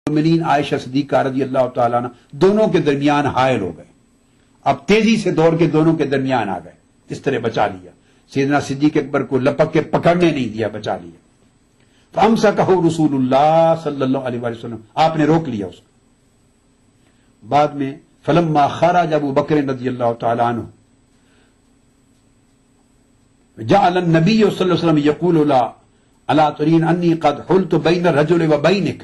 مومنین عائشہ صدیقہ رضی اللہ تعالیٰ عنہ دونوں کے درمیان حائل ہو گئے. اب تیزی سے دوڑ کے دونوں کے درمیان آ گئے, اس طرح بچا لیا. سیدنا صدیق اکبر کو لپک کے پکڑنے نہیں دیا, بچا لیا. فامسکہ رسول اللہ صلی اللہ علیہ وسلم, آپ نے روک لیا اس کو. بعد میں فلما خرج ابو بکر رضی اللہ تعالیٰ عنہ جعل النبی صلی اللہ علیہ وسلم یقول لا الا ترین انی قد حلت بین الرجل و بینک.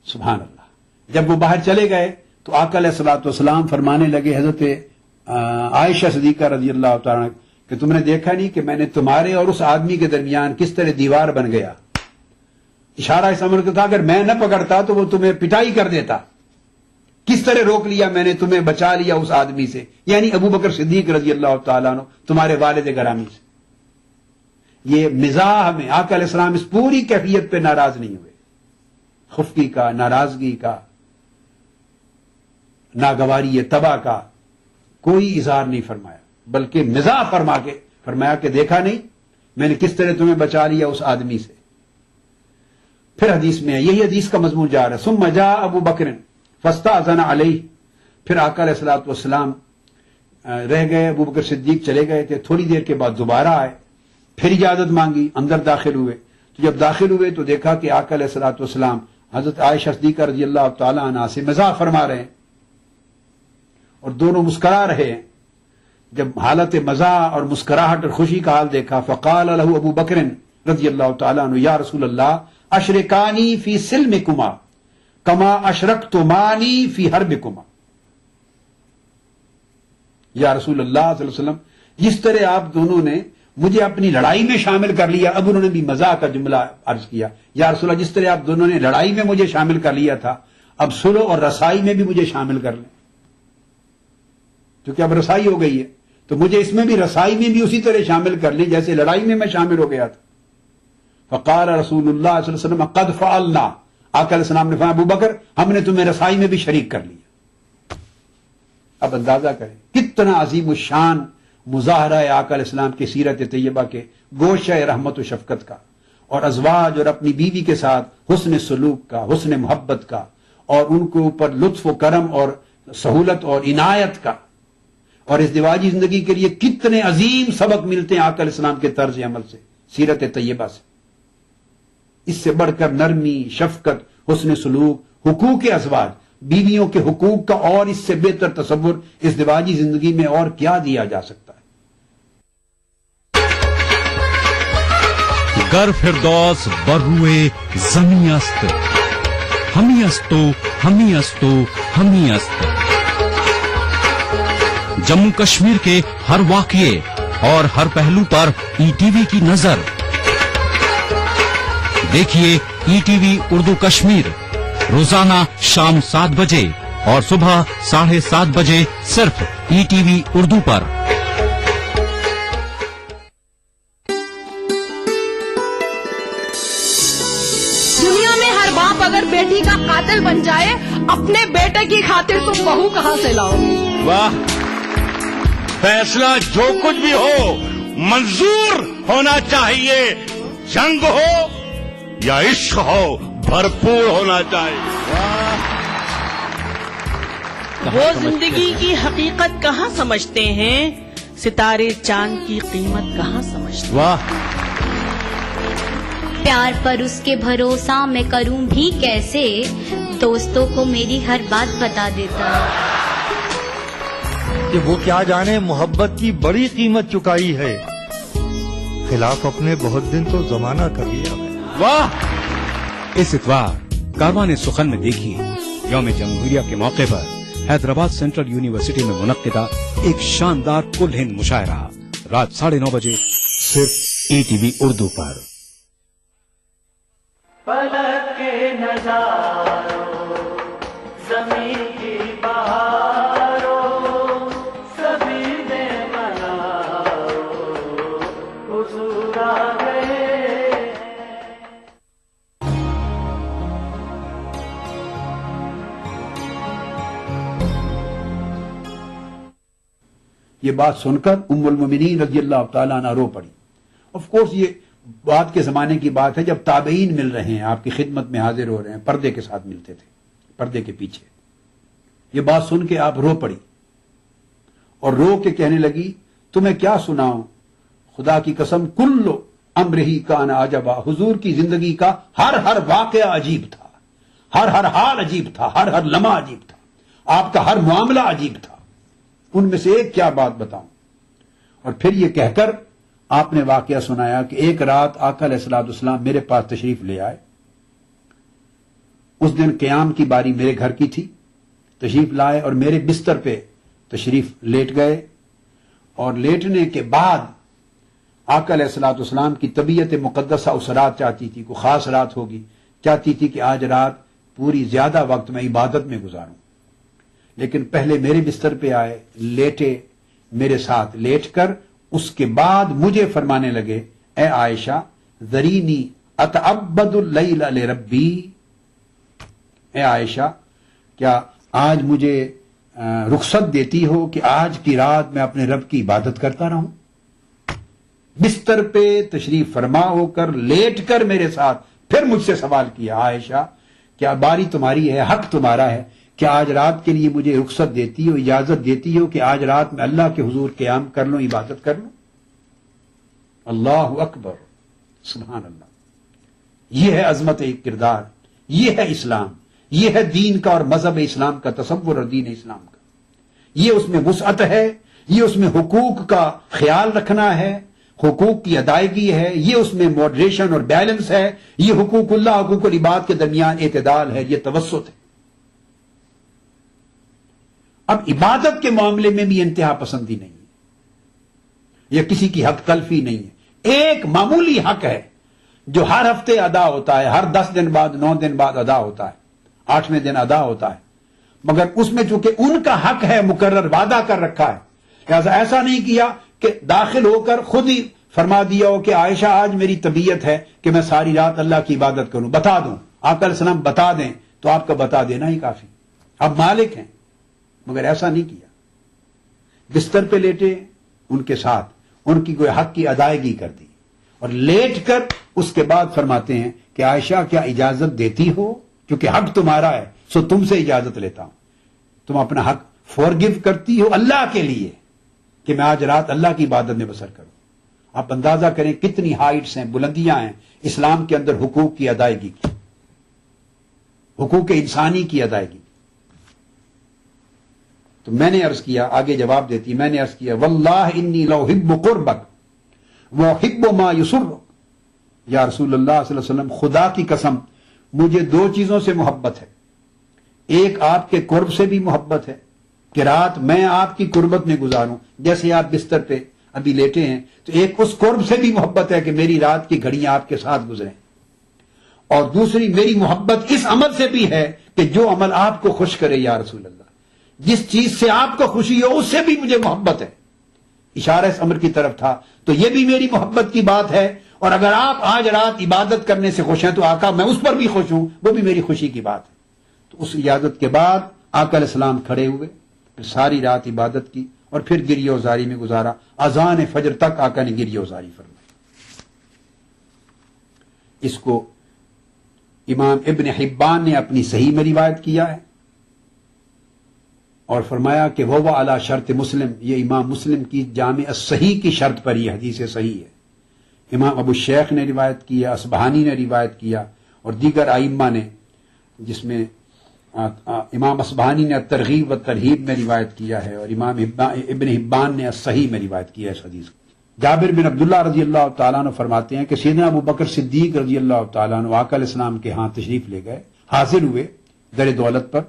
سبحان اللہ. جب وہ باہر چلے گئے تو آقا علیہ الصلوۃ والسلام فرمانے لگے حضرت عائشہ صدیقہ رضی اللہ تعالیٰ عنہ کہ تم نے دیکھا نہیں کہ میں نے تمہارے اور اس آدمی کے درمیان کس طرح دیوار بن گیا. اشارہ اس امر کا تھا اگر میں نہ پکڑتا تو وہ تمہیں پٹائی کر دیتا. کس طرح روک لیا میں نے تمہیں, بچا لیا اس آدمی سے, یعنی ابو بکر صدیق رضی اللہ تعالیٰ عنہ تمہارے والد گرامی سے. یہ مزاح میں آقا علیہ السلام اس پوری کیفیت پہ ناراض نہیں ہوئے. خفگی کا, ناراضگی کا, ناگواری طبع کا کوئی اظہار نہیں فرمایا, بلکہ مزاح فرمایا کہ دیکھا نہیں میں نے کس طرح تمہیں بچا لیا اس آدمی سے. پھر حدیث میں یہی حدیث کا مضمون جا رہا ہے. ثم جاء ابو بکر فاستأذن علیہ. پھر آقا علیہ الصلوۃ والسلام رہ گئے, ابو بکر صدیق چلے گئے تھے, تھوڑی دیر کے بعد دوبارہ آئے, پھر اجازت مانگی, اندر داخل ہوئے. تو جب داخل ہوئے تو دیکھا کہ آقا علیہ الصلوۃ والسلام حضرت عائشہ صدیقہ رضی اللہ تعالی عنہا سے مزاح فرما رہے ہیں اور دونوں مسکرا رہے ہیں. جب حالت مزاح اور مسکراہٹ اور خوشی کا حال دیکھا فقال له ابو بکر رضی اللہ تعالی عنہ یا رسول اللہ اشرکانی فی سلمکما کما اشرکتمانی فی حربکما. یا رسول اللہ صلی اللہ علیہ وسلم جس طرح آپ دونوں نے مجھے اپنی لڑائی میں شامل کر لیا, اب انہوں نے بھی مزاح کا جملہ عرض کیا, یا رسول اللہ جس طرح آپ دونوں نے لڑائی میں مجھے شامل کر لیا تھا اب صلح اور رسائی میں بھی مجھے شامل کر لیں, کیونکہ اب رسائی ہو گئی ہے تو مجھے اس میں بھی رسائی میں بھی اسی طرح شامل کر لیں جیسے لڑائی میں شامل ہو گیا تھا. فقال رسول اللہ صلی اللہ علیہ وسلم قد فعلنا. آقا علیہ السلام نے فرمایا ابو بکر ہم نے تمہیں رسائی میں بھی شریک کر لیا. اب اندازہ کریں کتنا عظیم الشان مظاہرہ ہے آقا علیہ السلام کی سیرت طیبہ کے گوشہ رحمت و شفقت کا, اور ازواج اور اپنی بیوی کے ساتھ حسن سلوک کا, حسن محبت کا, اور ان کے اوپر لطف و کرم اور سہولت اور عنایت کا. اور اس ازدواجی زندگی کے لیے کتنے عظیم سبق ملتے ہیں آقا علیہ السلام کے طرز عمل سے, سیرت طیبہ سے. اس سے بڑھ کر نرمی, شفقت, حسن سلوک, حقوق ازواج, بیویوں کے حقوق کا اور اس سے بہتر تصور ازدواجی زندگی میں اور کیا دیا جا سکتا ہے. گر فردوس بروئے زمیں است ہمی استو ہمی استو ہمی است. جموں کشمیر کے ہر واقعے اور ہر پہلو پر ای ٹی وی کی نظر. دیکھیے E T V Urdu Kashmir روزانہ شام 7 بجے اور صبح 7:30 بجے صرف ای ٹی وی اردو پر. دنیا میں ہر باپ اگر بیٹی کا قاتل بن جائے اپنے بیٹے کی خاطر تم بہو کہاں سے لاؤ؟ واہ, فیصلہ جو کچھ بھی ہو منظور ہونا چاہیے. جنگ ہو یا عشق ہو بھرپور ہونا چاہیے. وہ زندگی کی حقیقت کہاں سمجھتے ہیں, ستارے چاند کی قیمت کہاں سمجھتے ہیں. واہ, پیار پر اس کے بھروسہ میں کروں بھی کیسے, دوستوں کو میری ہر بات بتا دیتا. کہ وہ کیا جانے محبت کی بڑی قیمت چکائی ہے, خلاف اپنے بہت دن تو زمانہ کر لیا. واہ. اس اتوار کاروان سخن میں دیکھیے یوم جمہوریہ کے موقع پر حیدرآباد سینٹرل یونیورسٹی میں منعقدہ ایک شاندار کل ہند مشاعرہ رات 9:30 بجے صرف ای ٹی وی اردو پر. پلک کے نظاروں زمین کی بہاروں سبھی نے مناؤ حضور آ گئے. یہ بات سن کر ام المومنین رضی اللہ تعالیٰ عنہ رو پڑی. آف کورس یہ بعد کے زمانے کی بات ہے جب تابعین مل رہے ہیں، آپ کی خدمت میں حاضر ہو رہے ہیں، پردے کے ساتھ ملتے تھے، پردے کے پیچھے. یہ بات سن کے آپ رو پڑی اور رو کے کہنے لگی تمہیں کیا سناؤں، خدا کی قسم کل امرہی کان عجبا، حضور کی زندگی کا ہر واقعہ عجیب تھا، ہر حال عجیب تھا، ہر لمحہ عجیب تھا، آپ کا ہر معاملہ عجیب تھا. ان میں سے ایک کیا بات بتاؤں. اور پھر یہ کہہ کر آپ نے واقعہ سنایا کہ ایک رات آقا علیہ الصلوۃ والسلام میرے پاس تشریف لے آئے. اس دن قیام کی باری میرے گھر کی تھی. تشریف لائے اور میرے بستر پہ تشریف لیٹ گئے، اور لیٹنے کے بعد آقا علیہ الصلوۃ والسلام کی طبیعت مقدسہ اس رات چاہتی تھی، کوئی خاص رات ہوگی، چاہتی تھی کہ آج رات پوری زیادہ وقت میں عبادت میں گزاروں. لیکن پہلے میرے بستر پہ آئے، لیٹے میرے ساتھ، لیٹ کر اس کے بعد مجھے فرمانے لگے اے عائشہ ذرینی اتعبد اللیل لربی، اے عائشہ کیا آج مجھے رخصت دیتی ہو کہ آج کی رات میں اپنے رب کی عبادت کرتا رہوں. بستر پہ تشریف فرما ہو کر لیٹ کر میرے ساتھ پھر مجھ سے سوال کیا عائشہ کیا باری تمہاری ہے، حق تمہارا ہے کہ آج رات کے لیے مجھے رخصت دیتی ہو، اجازت دیتی ہو کہ آج رات میں اللہ کے حضور قیام کر لوں، عبادت کر لوں. اللہ اکبر، سبحان اللہ. یہ ہے عظمت کردار، یہ ہے اسلام، یہ ہے دین کا اور مذہب اسلام کا تصور اور دین اسلام کا. یہ اس میں وسعت ہے، یہ اس میں حقوق کا خیال رکھنا ہے، حقوق کی ادائیگی ہے، یہ اس میں ماڈریشن اور بیلنس ہے، یہ حقوق اللہ حقوق العباد کے درمیان اعتدال ہے، یہ توسط ہے. اب عبادت کے معاملے میں بھی انتہا پسندی نہیں ہے، یہ کسی کی حق تلفی نہیں ہے. ایک معمولی حق ہے جو ہر ہفتے ادا ہوتا ہے، ہر 10 دن بعد 9 دن بعد ادا ہوتا ہے، 8ویں دن ادا ہوتا ہے، مگر اس میں چونکہ ان کا حق ہے مقرر، وعدہ کر رکھا ہے، لہذا ایسا نہیں کیا کہ داخل ہو کر خود ہی فرما دیا ہو کہ عائشہ آج میری طبیعت ہے کہ میں ساری رات اللہ کی عبادت کروں، بتا دوں، آقا علیہ السلام بتا دیں تو آپ کا بتا دینا ہی کافی، آپ مالک ہیں. مگر ایسا نہیں کیا، بستر پہ لیٹے ان کے ساتھ، ان کی کوئی حق کی ادائیگی کر دی، اور لیٹ کر اس کے بعد فرماتے ہیں کہ عائشہ کیا اجازت دیتی ہو، کیونکہ حق تمہارا ہے سو تم سے اجازت لیتا ہوں، تم اپنا حق فورگیو کرتی ہو اللہ کے لیے کہ میں آج رات اللہ کی عبادت میں بسر کروں. آپ اندازہ کریں کتنی ہائٹس ہیں، بلندیاں ہیں اسلام کے اندر حقوق کی ادائیگی کی، حقوق انسانی کی ادائیگی. تو میں نے عرض کیا، آگے جواب دیتی، میں نے عرض کیا واللہ انی لأحب قربک وأحب ما یسرک، یا رسول اللہ صلی اللہ علیہ وسلم خدا کی قسم مجھے 2 چیزوں سے محبت ہے. ایک آپ کے قرب سے بھی محبت ہے کہ رات میں آپ کی قربت میں گزاروں، جیسے آپ بستر پہ ابھی لیٹے ہیں، تو ایک اس قرب سے بھی محبت ہے کہ میری رات کی گھڑیاں آپ کے ساتھ گزریں، اور دوسری میری محبت اس عمل سے بھی ہے کہ جو عمل آپ کو خوش کرے یا رسول اللہ، جس چیز سے آپ کو خوشی ہو اس سے بھی مجھے محبت ہے. اشارہ اس امر کی طرف تھا، تو یہ بھی میری محبت کی بات ہے، اور اگر آپ آج رات عبادت کرنے سے خوش ہیں تو آقا میں اس پر بھی خوش ہوں، وہ بھی میری خوشی کی بات ہے. تو اس اجازت کے بعد آقا علیہ السلام کھڑے ہوئے، پھر ساری رات عبادت کی اور پھر گریہ وزاری میں گزارا. اذان فجر تک آقا نے گریہ وزاری فرمائی. اس کو امام ابن حبان نے اپنی صحیح میں روایت کیا ہے اور فرمایا کہ وہ علی شرط مسلم، یہ امام مسلم کی جامع الصحیح کی شرط پر یہ حدیث صحیح ہے. امام ابو الشیخ نے روایت کیا، اصبہانی نے روایت کیا، اور دیگر ائمہ نے، جس میں امام اصبہانی نے ترغیب و ترہیب میں روایت کیا ہے، اور امام ابن حبان نے صحیح میں روایت کیا ہے اس حدیث کو. جابر بن عبداللہ رضی اللہ تعالیٰ عنہ فرماتے ہیں کہ سیدنا ابو بکر صدیق رضی اللہ تعالیٰ عنہ آقا علیہ السلام کے ہاں تشریف لے گئے، حاضر ہوئے در دولت پر،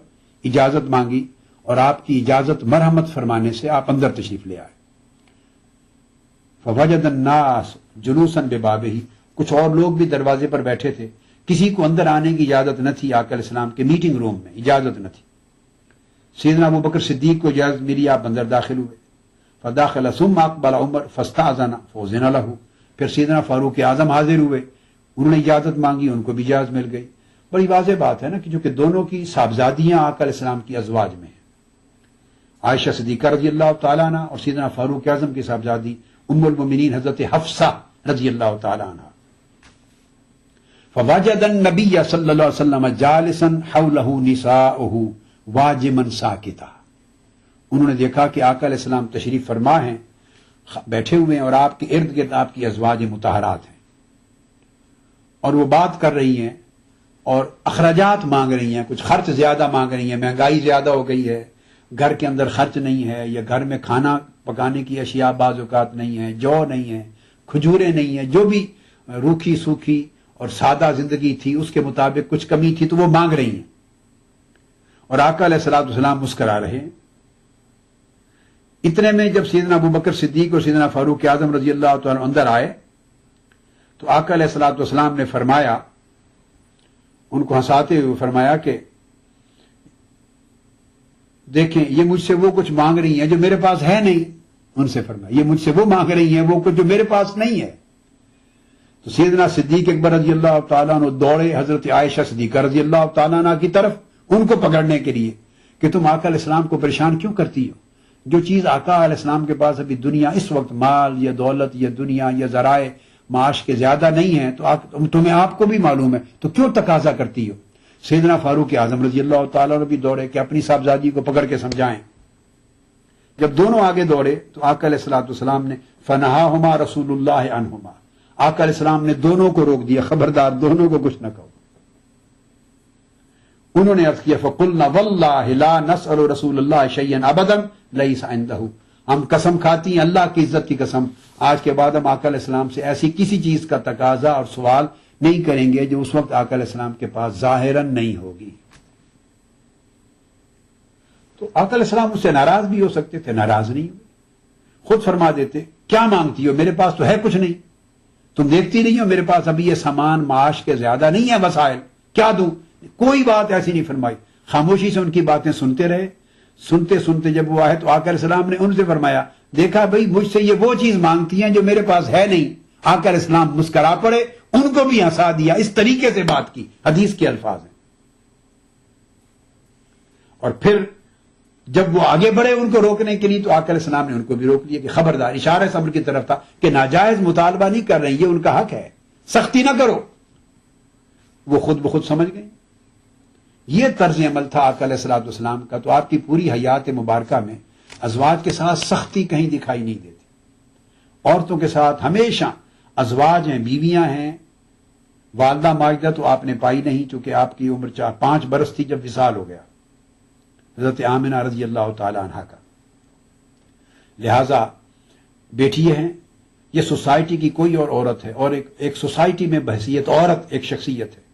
اجازت مانگی، اور آپ کی اجازت مرحمت فرمانے سے آپ اندر تشریف لے آئے. فوجد الناس جلوسا ببابہ، کچھ اور لوگ بھی دروازے پر بیٹھے تھے، کسی کو اندر آنے کی اجازت نہ تھی. آقا علیہ السلام کے میٹنگ روم میں اجازت نہ تھی. سیدنا ابو بکر صدیق کو اجازت ملی، آپ اندر داخل ہوئے. فداخل ثم اقبل عمر فاستأذن فأذن له، پھر سیدنا فاروق اعظم حاضر ہوئے، انہوں نے اجازت مانگی، ان کو بھی اجازت مل گئی. بڑی واضح بات ہے نا کہ چونکہ دونوں کی صاحبزادیاں آقا علیہ السلام کی ازواج میں ہیں، عائشہ صدیقہ رضی اللہ تعالیٰ عنہ اور سیدنا فاروق اعظم کی صاحبزادی ام المومنین حضرت حفصہ رضی اللہ تعالیٰ عنہ، فوجد النبی صلی اللہ علیہ وسلم جالسا حولہ نساؤہ واجما ساکتا. انہوں نے دیکھا کہ آقا علیہ السلام تشریف فرما ہیں، بیٹھے ہوئے ہیں، اور آپ کے ارد گرد آپ کی ازواج مطہرات ہیں، اور وہ بات کر رہی ہیں اور اخراجات مانگ رہی ہیں، کچھ خرچ زیادہ مانگ رہی ہیں، مہنگائی زیادہ ہو گئی ہے، گھر کے اندر خرچ نہیں ہے، یا گھر میں کھانا پکانے کی اشیاء بعض اوقات نہیں ہے، جو نہیں ہے، کھجوریں نہیں ہیں، جو بھی روکھی سوکھی اور سادہ زندگی تھی اس کے مطابق کچھ کمی تھی تو وہ مانگ رہی ہیں. اور آقا علیہ الصلوۃ والسلام مسکرا رہے ہیں. اتنے میں جب سیدنا ابو بکر صدیق اور سیدنا فاروق اعظم رضی اللہ تعالیٰ اندر آئے تو آقا علیہ الصلوۃ والسلام نے فرمایا، ان کو ہنساتے ہوئے فرمایا کہ دیکھیں یہ مجھ سے وہ کچھ مانگ رہی ہیں جو میرے پاس ہے نہیں. ان سے فرمایا یہ مجھ سے وہ مانگ رہی ہیں وہ کچھ جو میرے پاس نہیں ہے. تو سیدنا صدیق اکبر رضی اللہ تعالیٰ عنہ دوڑے حضرت عائشہ صدیقہ رضی اللہ تعالیٰ عنہ کی طرف ان کو پکڑنے کے لیے کہ تم آقا علیہ السلام کو پریشان کیوں کرتی ہو؟ جو چیز آقا علیہ السلام کے پاس ابھی دنیا اس وقت مال یا دولت یا دنیا یا ذرائع معاش کے زیادہ نہیں ہیں تو تمہیں آپ کو بھی معلوم ہے تو کیوں تقاضا کرتی ہو؟ سیدنا فاروق اعظم رضی اللہ تعالیٰ عنہ بھی دوڑے کہ اپنی صاحبزادی کو پکڑ کے سمجھائیں. جب دونوں آگے دوڑے تو آقا علیہ الصلوۃ والسلام نے فنہاہما رسول اللہ عنہما، آقا علیہ السلام نے دونوں کو روک دیا، خبردار دونوں کو کچھ نہ کہو. انہوں نے عرض کیا فقلنا واللہ لا نسأل رسول اللہ شیئا ابدا لیس عنہ، ہم قسم کھاتی ہیں اللہ کی عزت کی قسم آج کے بعد ہم آقا علیہ السلام سے ایسی کسی چیز کا تقاضا اور سوال نہیں کریں گے جو اس وقت آقا علیہ السلام کے پاس ظاہراً نہیں ہوگی. تو آقا علیہ السلام اس سے ناراض بھی ہو سکتے تھے، ناراض نہیں ہوئے، خود فرما دیتے کیا مانگتی ہو، میرے پاس تو ہے کچھ نہیں، تم دیکھتی نہیں ہو میرے پاس ابھی یہ سامان معاش کے زیادہ نہیں ہے، وسائل کیا دوں؟ کوئی بات ایسی نہیں فرمائی، خاموشی سے ان کی باتیں سنتے رہے. سنتے سنتے جب وہ آئے تو آقا علیہ السلام نے ان سے فرمایا دیکھا بھائی مجھ سے یہ وہ چیز مانگتی ہیں جو میرے پاس ہے نہیں. آقا علیہ السلام مسکرا پڑے، ان کو بھی ہنسا دیا، اس طریقے سے بات کی، حدیث کے الفاظ ہیں. اور پھر جب وہ آگے بڑھے ان کو روکنے کے لیے تو آقا علیہ السلام نے ان کو بھی روک لیا کہ خبردار، اشارہ صبر کی طرف تھا کہ ناجائز مطالبہ نہیں کر رہے، یہ ان کا حق ہے، سختی نہ کرو. وہ خود بخود سمجھ گئے. یہ طرز عمل تھا آقا علیہ الصلوۃ والسلام کا. تو آپ کی پوری حیات مبارکہ میں ازواج کے ساتھ سختی کہیں دکھائی نہیں دیتی. عورتوں کے ساتھ ہمیشہ ازواج ہیں، بیویاں ہیں. والدہ ماجدہ تو آپ نے پائی نہیں چونکہ آپ کی عمر 5 برس تھی جب وصال ہو گیا حضرت آمنہ رضی اللہ تعالی عنہا کا. لہذا بیٹی ہیں، یہ سوسائٹی کی کوئی اور عورت ہے، اور ایک سوسائٹی میں بحثیت عورت ایک شخصیت ہے.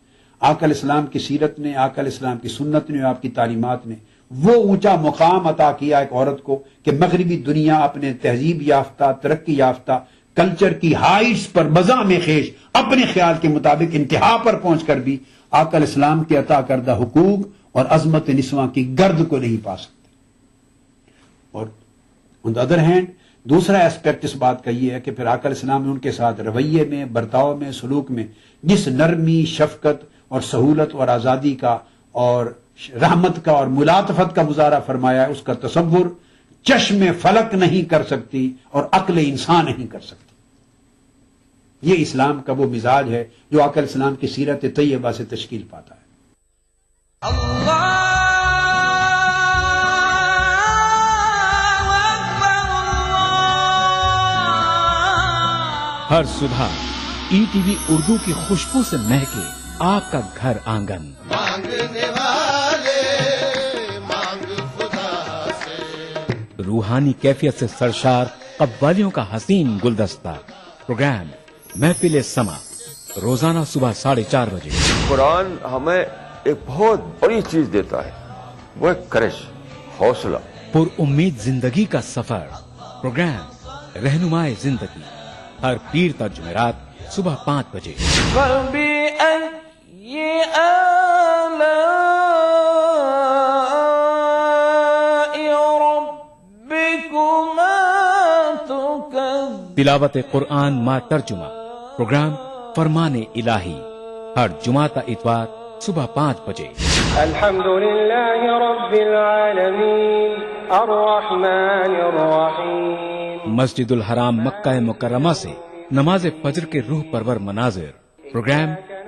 آقا علیہ السلام کی سیرت نے، آقا علیہ السلام کی سنت نے، آپ کی تعلیمات نے وہ اونچا مقام عطا کیا ایک عورت کو کہ مغربی دنیا اپنے تہذیب یافتہ، ترقی یافتہ کلچر کی ہائٹس پر مزاح میں خیش اپنے خیال کے مطابق انتہا پر پہنچ کر بھی آقا علیہ السلام کے عطا کردہ حقوق اور عظمت نسواں کی گرد کو نہیں پا سکتے. اور آن دا ادر ہینڈ دوسرا ایسپیکٹ اس بات کا یہ ہے کہ پھر آقا علیہ السلام نے ان کے ساتھ رویے میں، برتاؤ میں، سلوک میں جس نرمی، شفقت اور سہولت اور آزادی کا اور رحمت کا اور ملاطفت کا مظاہرہ فرمایا ہے، اس کا تصور چشم فلک نہیں کر سکتی اور عقل انسان نہیں کر سکتی. یہ اسلام کا وہ مزاج ہے جو آقا علیہ السلام کی سیرت طیبہ سے تشکیل پاتا ہے. ہر صبح ای ٹی وی اردو کی خوشبو سے مہکے آپ کا گھر آنگن. روحانی کیفیت سے سرشار قوالیوں کا حسین گلدستہ. پروگرام محفل سما روزانہ صبح 4:30 بجے. قرآن ہمیں ایک بہت بڑی چیز دیتا ہے، وہ ایک کرش، حوصلہ. پر امید زندگی کا سفر. پروگرام رہنمائے زندگی ہر پیر تا جمعرات صبح 5 بجے. تلاوت قرآن ما ترجمہ. پروگرام فرمان الہی ہر جمعہ تا اتوار صبح 5 بجے. الحمدللہ رب العالمین الرحمن الرحیم. مسجد الحرام مکہ مکرمہ سے نماز فجر کے روح پرور مناظر. پروگرام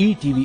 ETV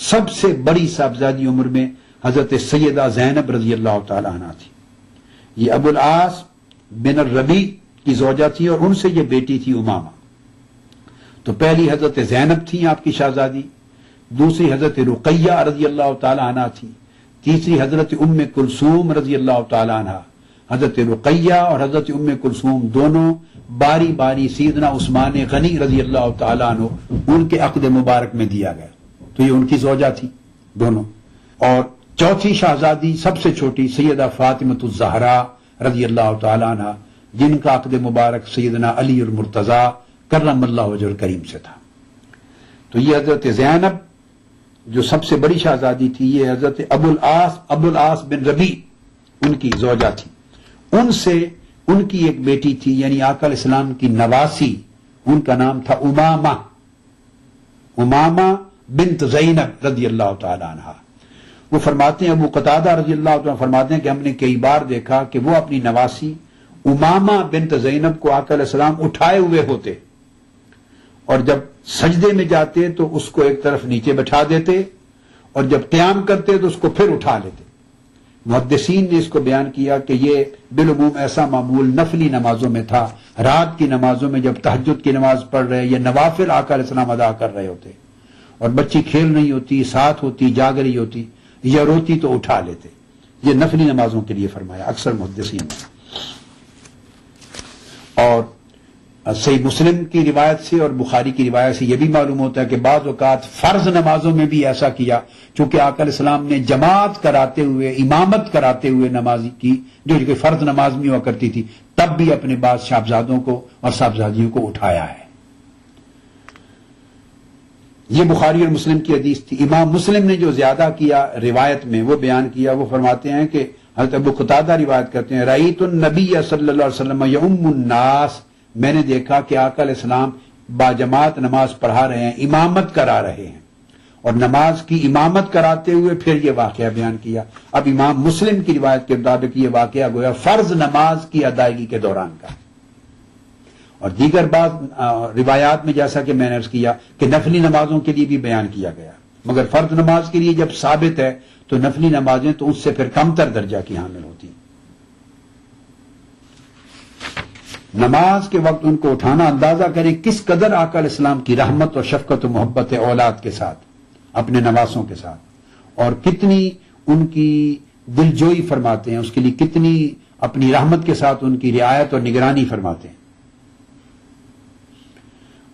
سب سے بڑی صاحبزادی عمر میں حضرت سیدہ زینب رضی اللہ تعالی عنہ تھی. یہ ابو العاص بن الربیع کی زوجہ تھی اور ان سے یہ بیٹی تھی امامہ. تو پہلی حضرت زینب تھی آپ کی شہزادی، دوسری حضرت رقیہ رضی اللہ تعالی عنہ تھی، تیسری حضرت ام کلثوم رضی اللہ تعالی عنہ. حضرت رقیہ اور حضرت ام کلثوم دونوں باری باری سیدنا عثمان غنی رضی اللہ تعالی عنہ ان کے عقد مبارک میں دیا گیا، تو یہ ان کی زوجہ تھی دونوں. اور چوتھی شہزادی سب سے چھوٹی سیدہ فاطمۃ الزہرا رضی اللہ تعالی عنہ، جن کا عقد مبارک سیدنا علی المرتضی کرم اللہ وجہ الکریم سے تھا. تو یہ حضرت زینب جو سب سے بڑی شہزادی تھی، یہ حضرت ابو العاص بن ربیع ان کی زوجہ تھی. ان سے ان کی ایک بیٹی تھی، یعنی آقا علیہ السلام کی نواسی، ان کا نام تھا امامہ بنت زینب رضی اللہ تعالی عنہ. وہ فرماتے ہیں، ابو قتادہ رضی اللہ تعالی فرماتے ہیں کہ ہم نے کئی بار دیکھا کہ وہ اپنی نواسی امامہ بنت زینب کو آقا علیہ السلام اٹھائے ہوئے ہوتے، اور جب سجدے میں جاتے تو اس کو ایک طرف نیچے بٹھا دیتے، اور جب قیام کرتے تو اس کو پھر اٹھا لیتے. محدثین نے اس کو بیان کیا کہ یہ بالعموم ایسا معمول نفلی نمازوں میں تھا. رات کی نمازوں میں جب تہجد کی نماز پڑھ رہے یا نوافل آقا علیہ السلام ادا کر رہے ہوتے اور بچی کھیل رہی ہوتی، ساتھ ہوتی، جاگ رہی ہوتی یا روتی تو اٹھا لیتے. یہ نفلی نمازوں کے لیے فرمایا اکثر محدثین نے. اور صحیح مسلم کی روایت سے اور بخاری کی روایت سے یہ بھی معلوم ہوتا ہے کہ بعض اوقات فرض نمازوں میں بھی ایسا کیا، چونکہ آقا علیہ السلام نے جماعت کراتے ہوئے، امامت کراتے ہوئے نمازی کی جو کہ فرض نماز میں ہوا کرتی تھی، تب بھی اپنے بعض صاحبزادوں کو اور صاحبزادیوں کو اٹھایا ہے. یہ بخاری اور مسلم کی حدیث تھی. امام مسلم نے جو زیادہ کیا روایت میں وہ بیان کیا، وہ فرماتے ہیں کہ حضرت ابو قتادہ روایت کرتے ہیں، رأیت النبی صلی اللہ علیہ وسلم یؤم الناس، میں نے دیکھا کہ آقا علیہ السلام باجماعت نماز پڑھا رہے ہیں، امامت کرا رہے ہیں، اور نماز کی امامت کراتے ہوئے پھر یہ واقعہ بیان کیا. اب امام مسلم کی روایت کے مطابق یہ واقعہ گویا فرض نماز کی ادائیگی کے دوران کا، اور دیگر بعض روایات میں جیسا کہ میں نے عرض کیا کہ نفلی نمازوں کے لیے بھی بیان کیا گیا، مگر فرض نماز کے لیے جب ثابت ہے تو نفلی نمازیں تو اس سے پھر کم تر درجہ کی حامل ہوتی ہیں. نماز کے وقت ان کو اٹھانا، اندازہ کریں کس قدر آقا علیہ السلام کی رحمت اور شفقت و محبت اولاد کے ساتھ، اپنے نواسوں کے ساتھ، اور کتنی ان کی دلجوئی فرماتے ہیں، اس کے لیے کتنی اپنی رحمت کے ساتھ ان کی رعایت اور نگرانی فرماتے ہیں.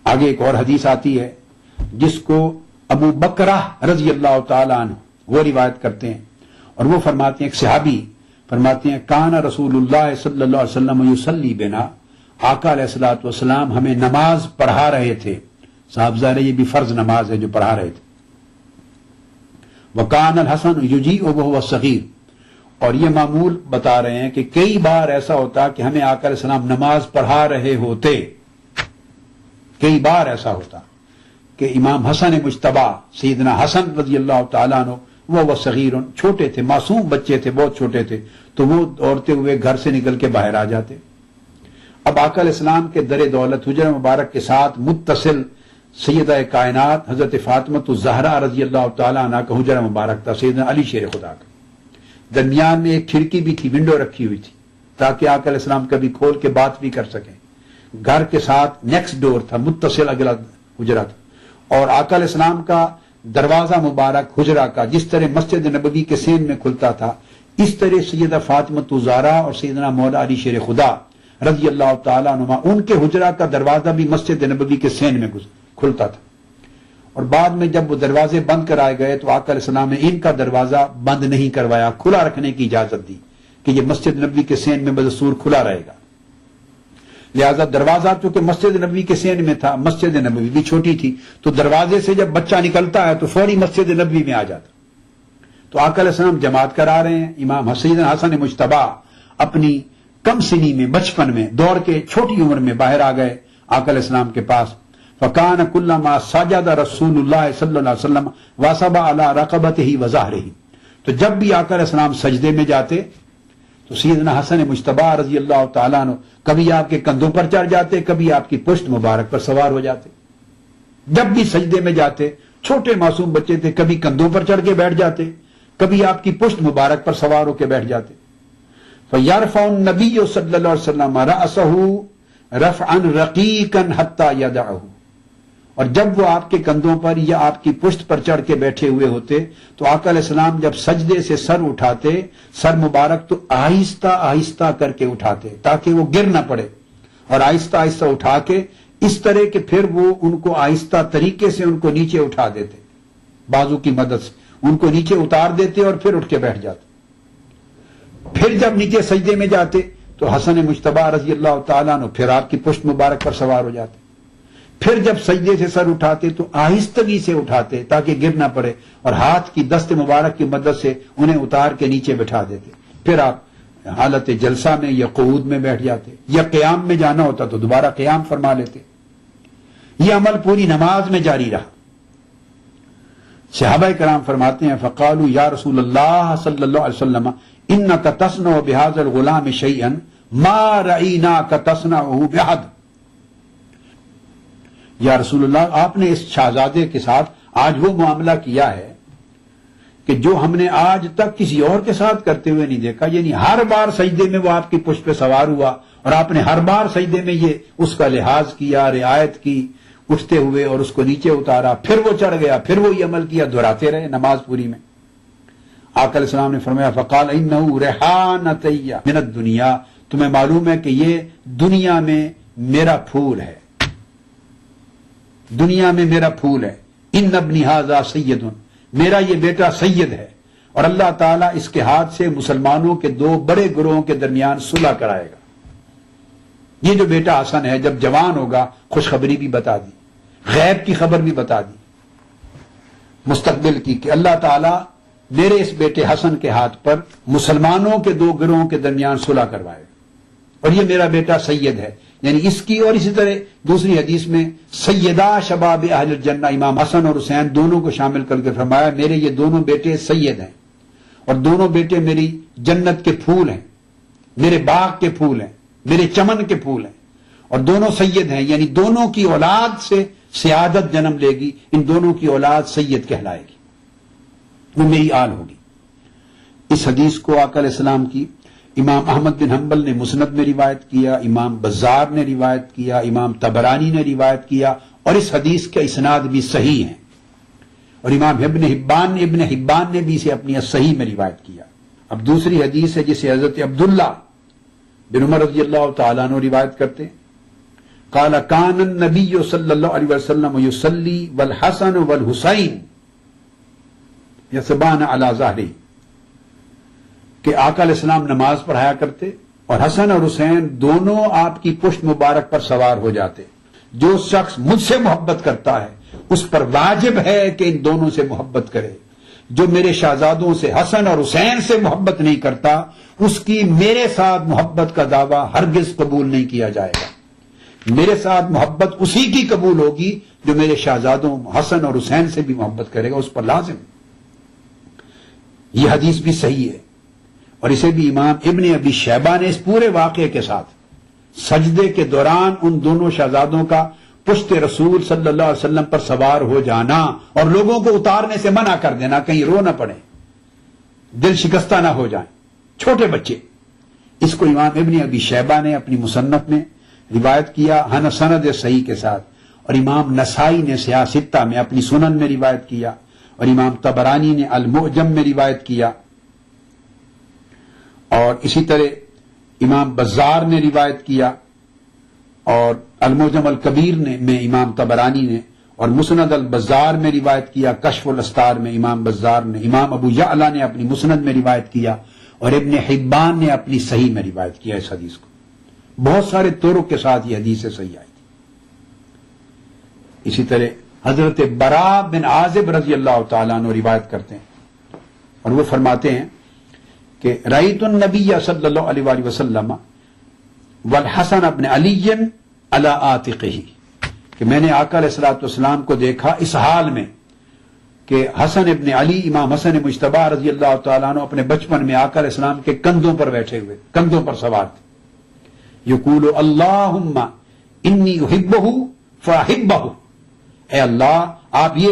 آگے ایک اور حدیث آتی ہے جس کو ابو بکرہ رضی اللہ تعالی عنہ وہ روایت کرتے ہیں، اور وہ فرماتے ہیں، ایک صحابی فرماتے ہیں، کان رسول اللہ صلی اللہ علیہ وسلم یصلی بنا، آقا علیہ الصلوۃ والسلام ہمیں نماز پڑھا رہے تھے. صاحب ظاہر یہ بھی فرض نماز ہے جو پڑھا رہے تھے. وکان الحسن یجیء وهو صغیر، اور یہ معمول بتا رہے ہیں کہ کئی بار ایسا ہوتا کہ ہمیں آقا علیہ السلام نماز پڑھا رہے ہوتے، کئی بار ایسا ہوتا کہ امام حسن مجتبی سیدنا حسن رضی اللہ تعالیٰ عنہ وہ صغیر، چھوٹے تھے، معصوم بچے تھے، بہت چھوٹے تھے، تو وہ دوڑتے ہوئے گھر سے نکل کے باہر آ جاتے. اب آقا علیہ السلام کے در دولت حجرہ مبارک کے ساتھ متصل سیدہ کائنات حضرت فاطمۃ الزہرا رضی اللہ تعالیٰ عنہ کا حجرہ مبارک تھا، سیدنا علی شیر خدا کا. درمیان میں ایک کھڑکی بھی تھی، ونڈو رکھی ہوئی تھی تاکہ آقا علیہ السلام کبھی کھول کے بات بھی کر سکیں. گھر کے ساتھ نیکسٹ ڈور تھا، متصل اگلا حجرہ تھا، اور آقا علیہ السلام کا دروازہ مبارک حجرہ کا جس طرح مسجد نبوی کے سین میں کھلتا تھا، اس طرح سیدہ فاطمۃ الزہرا اور سیدنا مولا علی شیر خدا رضی اللہ تعالیٰ عنہ ان کے حجرہ کا دروازہ بھی مسجد نبوی کے سین میں کھلتا تھا. اور بعد میں جب وہ دروازے بند کرائے گئے تو آقا علیہ السلام نے ان کا دروازہ بند نہیں کروایا، کھلا رکھنے کی اجازت دی کہ یہ مسجد نبوی کے سین میں بدستور کھلا رہے گا. لہذا دروازہ چونکہ مسجد نبوی کے سین میں تھا، مسجد نبوی بھی چھوٹی تھی، تو دروازے سے جب بچہ نکلتا ہے تو فوری مسجد نبوی میں آ جاتا. تو آقا علیہ السلام جماعت کرا رہے ہیں، امام حسن مجتبی اپنی کم سنی میں، بچپن میں دوڑ کے چھوٹی عمر میں باہر آ گئے آقا علیہ السلام کے پاس. فکان کلما سجد رسول اللہ صلی اللہ علیہ وسلم وثب علی رقبتہ وظہرہ، تو جب بھی آقا علیہ السلام سجدے میں جاتے تو سیدنا حسن مجتبی رضی اللہ تعالیٰ عنہ کبھی آپ کے کندھوں پر چڑھ جاتے، کبھی آپ کی پشت مبارک پر سوار ہو جاتے. جب بھی سجدے میں جاتے چھوٹے معصوم بچے تھے، کبھی کندھوں پر چڑھ کے بیٹھ جاتے، کبھی آپ کی پشت مبارک پر سوار ہو کے بیٹھ جاتے. فَيَرْفَعُ النَّبِيُّ صلی اللہ علیہ وسلم رَأْسَهُ رَفْعًا رَقِيقًا حَتَّى يَدَعَهُ. اور جب وہ آپ کے کندھوں پر یا آپ کی پشت پر چڑھ کے بیٹھے ہوئے ہوتے تو آقا علیہ السلام جب سجدے سے سر اٹھاتے، سر مبارک تو آہستہ آہستہ کر کے اٹھاتے تاکہ وہ گر نہ پڑے، اور آہستہ آہستہ اٹھا کے اس طرح کہ پھر وہ ان کو آہستہ طریقے سے ان کو نیچے اٹھا دیتے، بازو کی مدد سے ان کو نیچے اتار دیتے اور پھر اٹھ کے بیٹھ جاتے. پھر جب نیچے سجدے میں جاتے تو حسن مجتبی رضی اللہ تعالیٰ عنہ پھر آپ کی پشت مبارک پر سوار ہو جاتے. پھر جب سجدے سے سر اٹھاتے تو آہستگی سے اٹھاتے تاکہ گر نہ پڑے، اور ہاتھ کی دست مبارک کی مدد سے انہیں اتار کے نیچے بٹھا دیتے. پھر آپ حالت جلسہ میں یا قعود میں بیٹھ جاتے، یا قیام میں جانا ہوتا تو دوبارہ قیام فرما لیتے. یہ عمل پوری نماز میں جاری رہا. صحابہ کرام فرماتے ہیں فقالوا یا رسول اللہ صلی اللہ علیہ وسلم انک تصنع بهذا الغلام شیئا ما رأیناک تصنعه بأحد. یا رسول اللہ، آپ نے اس شہزادے کے ساتھ آج وہ معاملہ کیا ہے کہ جو ہم نے آج تک کسی اور کے ساتھ کرتے ہوئے نہیں دیکھا. یعنی ہر بار سجدے میں وہ آپ کی پشت پہ سوار ہوا اور آپ نے ہر بار سجدے میں یہ اس کا لحاظ کیا، رعایت کی، اٹھتے ہوئے اور اس کو نیچے اتارا، پھر وہ چڑھ گیا، پھر وہی عمل کیا، دہراتے رہے نماز پوری میں. آقا علیہ السلام نے فرمایا فقال انہ ریحانتی من الدنیا، تمہیں معلوم ہے کہ یہ دنیا میں میرا پھول ہے، دنیا میں میرا پھول ہے. ان ابنی ھذا سید، میرا یہ بیٹا سید ہے، اور اللہ تعالیٰ اس کے ہاتھ سے مسلمانوں کے دو بڑے گروہوں کے درمیان صلح کرائے گا. یہ جو بیٹا حسن ہے جب جوان ہوگا خوشخبری بھی بتا دی، غیب کی خبر بھی بتا دی مستقبل کی کہ اللہ تعالیٰ میرے اس بیٹے حسن کے ہاتھ پر مسلمانوں کے دو گروہوں کے درمیان صلح کروائے گا، اور یہ میرا بیٹا سید ہے. یعنی اس کی، اور اسی طرح دوسری حدیث میں سیدہ شباب اہل الجنہ، امام حسن اور حسین دونوں کو شامل کر کے فرمایا میرے یہ دونوں بیٹے سید ہیں، اور دونوں بیٹے میری جنت کے پھول ہیں، میرے باغ کے پھول ہیں، میرے چمن کے پھول ہیں، اور دونوں سید ہیں. یعنی دونوں کی اولاد سے سیادت جنم لے گی، ان دونوں کی اولاد سید کہلائے گی، وہ میری آل ہوگی. اس حدیث کو آقا علیہ السلام کی امام احمد بن حنبل نے مسند میں روایت کیا، امام بزار نے روایت کیا، امام طبرانی نے روایت کیا، اور اس حدیث کا اسناد بھی صحیح ہے. اور امام ابن حبان نے بھی اسے اپنی صحیح میں روایت کیا. اب دوسری حدیث ہے جسے حضرت عبداللہ بن عمر رضی اللہ تعالیٰ عنہ روایت کرتے ہیں قال کان النبی صلی اللہ علیہ وسلم یصلی والحسن والحسین یصبان علی ظہرہ، کہ آقا علیہ السلام نماز پڑھایا کرتے اور حسن اور حسین دونوں آپ کی پشت مبارک پر سوار ہو جاتے. جو شخص مجھ سے محبت کرتا ہے اس پر واجب ہے کہ ان دونوں سے محبت کرے. جو میرے شہزادوں سے حسن اور حسین سے محبت نہیں کرتا اس کی میرے ساتھ محبت کا دعویٰ ہرگز قبول نہیں کیا جائے گا. میرے ساتھ محبت اسی کی قبول ہوگی جو میرے شہزادوں حسن اور حسین سے بھی محبت کرے گا، اس پر لازم. یہ حدیث بھی صحیح ہے، اور اسے بھی امام ابن ابی شیبہ نے اس پورے واقعے کے ساتھ سجدے کے دوران ان دونوں شہزادوں کا پشت رسول صلی اللہ علیہ وسلم پر سوار ہو جانا اور لوگوں کو اتارنے سے منع کر دینا، کہیں رو نہ پڑے، دل شکستہ نہ ہو جائیں چھوٹے بچے. اس کو امام ابن ابی شیبہ نے اپنی مصنف میں روایت کیا سند صحیح کے ساتھ، اور امام نسائی نے سیاہ ستہ میں اپنی سنن میں روایت کیا، اور امام طبرانی نے المعجم میں روایت کیا، اور اسی طرح امام بزار نے روایت کیا، اور المعجم الکبیر میں امام طبرانی نے، اور مسند البزار میں روایت کیا، کشف الاستار میں امام بزار نے، امام ابو یعلا نے اپنی مسند میں روایت کیا، اور ابن حبان نے اپنی صحیح میں روایت کیا اس حدیث کو. بہت سارے طرق کے ساتھ یہ حدیث صحیح آئی تھی. اسی طرح حضرت براء بن عازب رضی اللہ تعالیٰ عنہ روایت کرتے ہیں، اور وہ فرماتے ہیں کہ رأیت النبی صلی اللہ علیہ وآلہ وسلم والحسن ابن علی علی عاتقہ، کہ میں نے آقا علیہ الصلوۃ والسلام کو دیکھا اس حال میں کہ حسن ابن علی، امام حسن مجتبی رضی اللہ تعالیٰ عنہ اپنے بچپن میں آقا علیہ السلام کے کندھوں پر بیٹھے ہوئے، کندھوں پر سوار تھے. یقول اللہم انی احبہ فاحبہ، اے اللہ آپ یہ